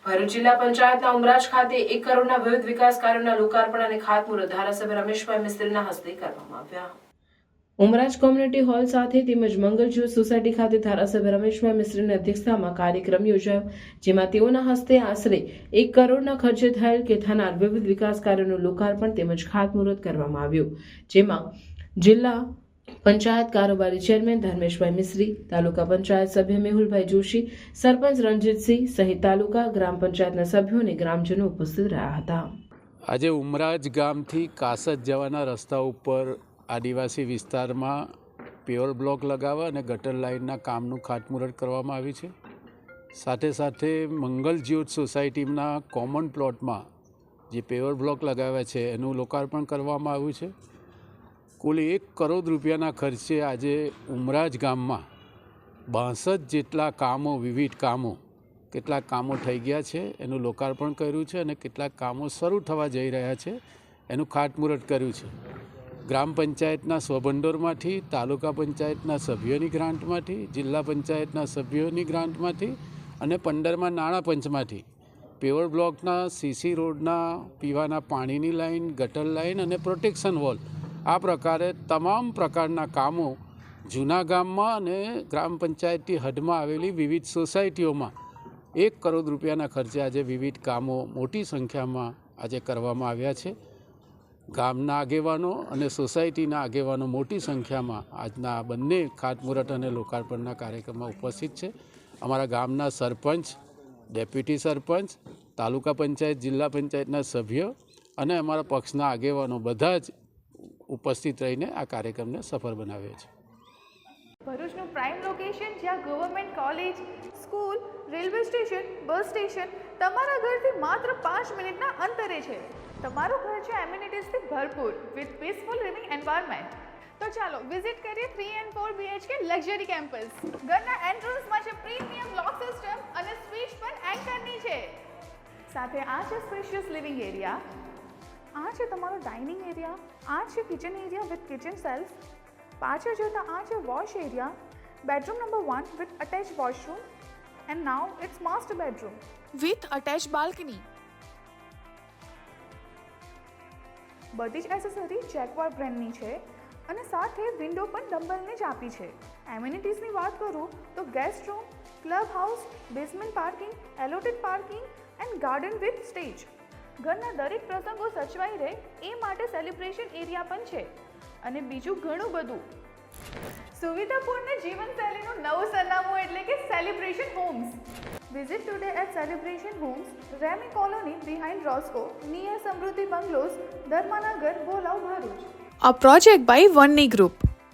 ભરૂચ જિલ્લા પંચાયતના ઉમરાજ ખાતે 1 કરોડના વિવિધ વિકાસ કાર્યોના લોકાર્પણ અને ખાતમુહૂર્ત ધારાસભ્ય રમેશભાઈ મિસ્ત્રીના હસ્તે કરવામાં આવ્યા. ઉમરાજ કોમ્યુનિટી હોલ સાથે તેમજ મંગલજ્યોત સોસાયટી ખાતે ધારાસભ્ય રમેશભાઈ મિસ્ત્રીની અધ્યક્ષતામાં કાર્યક્રમ યોજાયો, જેમાં તેઓના હસ્તે આશરે 1 કરોડના ખર્ચે થયેલ કે થનાર વિવિધ વિકાસ કાર્યોનું લોકાર્પણ તેમજ ખાતમુહૂર્ત કરવામાં આવ્યું, જેમાં જિલ્લા પંચાયત કારોબારી ચેરમેન ધર્મેશભાઈ મિસ્ત્રી, તાલુકા પંચાયત સભ્ય મેહુલભાઈ જોશી, સરપંચ રણજીતસિંહ સહિત તાલુકા ગ્રામ પંચાયતના સભ્યો અને ગ્રામજનો ઉપસ્થિત રહ્યા હતા. આજે ઉમરાજ ગામથી કાસદ જવાના રસ્તા ઉપર આદિવાસી વિસ્તારમાં પ્યોર બ્લોક લગાવવા અને ગટર લાઇનના કામનું ખાતમુહૂર્ત કરવામાં આવ્યું છે. સાથે સાથે મંગલજ્યોત સોસાયટીના કોમન પ્લોટમાં જે પ્યોર બ્લોક લગાવ્યા છે એનું લોકાર્પણ કરવામાં આવ્યું છે. કુલ 1 કરોડ રૂપિયાના ખર્ચે આજે ઉમરાજ ગામમાં 62 જેટલા કામો, વિવિધ કામો, કેટલાક કામો થઈ ગયા છે એનું લોકાર્પણ કર્યું છે અને કેટલાક કામો શરૂ થવા જઈ રહ્યા છે એનું ખાતમુહૂર્ત કર્યું છે. ગ્રામ પંચાયતના સ્વભંડોરમાંથી, તાલુકા પંચાયતના સભ્યોની ગ્રાન્ટમાંથી, જિલ્લા પંચાયતના સભ્યોની ગ્રાન્ટમાંથી અને 15મા નાણાં પંચમાંથી પ્યોર બ્લોકના, સીસી રોડના, પીવાના પાણીની લાઇન, ગટર લાઇન અને પ્રોટેક્શન વોલ, આ પ્રકારે તમામ પ્રકારના કામો જૂના ગામમાં અને ગ્રામ પંચાયતની હદમાં આવેલી વિવિધ સોસાયટીઓમાં 1 કરોડ રૂપિયાના ખર્ચે આજે વિવિધ કામો મોટી સંખ્યામાં આજે કરવામાં આવ્યા છે. ગામના આગેવાનો અને સોસાયટીના આગેવાનો મોટી સંખ્યામાં આજના બંને ખાતમુહૂર્ત અને લોકાર્પણના કાર્યક્રમમાં ઉપસ્થિત છે. અમારા ગામના સરપંચ, ડેપ્યુટી સરપંચ, તાલુકા પંચાયત, જિલ્લા પંચાયતના સભ્યો અને અમારા પક્ષના આગેવાનો બધા જ ઉપસ્થિત રહીને આ કાર્યક્રમને સફળ બનાવ્યો છે. ભરૂચનું પ્રાઇમ લોકેશન, જ્યાં government college, school, railway station, bus station તમારા ઘરથી માત્ર 5 મિનિટના અંતરે છે. તમારું ઘર છે એમ્યુનિટીઝથી ભરપૂર વિથ પીસફુલ લિવિંગ એન્વાયરમેન્ટ. તો ચાલો વિઝિટ કરીએ 3 and 4 BHK લક્ઝરી કેમ્પસ. ઘરના એન્ટ્રન્સમાં છે પ્રીમિયમ લોક સિસ્ટમ અને સ્વિચ પણ એન્કરની છે. સાથે આ છે સ્પેશિયસ લિવિંગ એરિયા, આ છે તમારો ડાઇનિંગ એરિયા, આ છે kitchen area with kitchen shelf, પાછળ જતા આ છે wash area, bedroom number 1 with attach washroom and now it's master bedroom with attach balcony. બધી જ એસેસરી જેક્વાર બ્રાન્ડની છે અને સાથે વિન્ડો પણ ડમ્બલની જ આપી છે. એમ્યુનિટીઝની વાત કરું તો guest room, club house, basement parking, allotted parking and garden with stage. ઘરના દરેક પ્રસંગો સચવાઈ રહે એ માટે સેલિબ્રેશન એરિયા પણ છે અને બીજું ઘણું બધું. સુવિધાપૂર્ણ જીવનશૈલીનું નવું સરનામું એટલે કે celebration homes. Visit today at celebration homes, રેમી કોલોની બિહાઇન્ડ રોસ્કો, near Samruddhi bungalows, Dharmanagar, Bholav, Bharuch. A project by Vanni Group.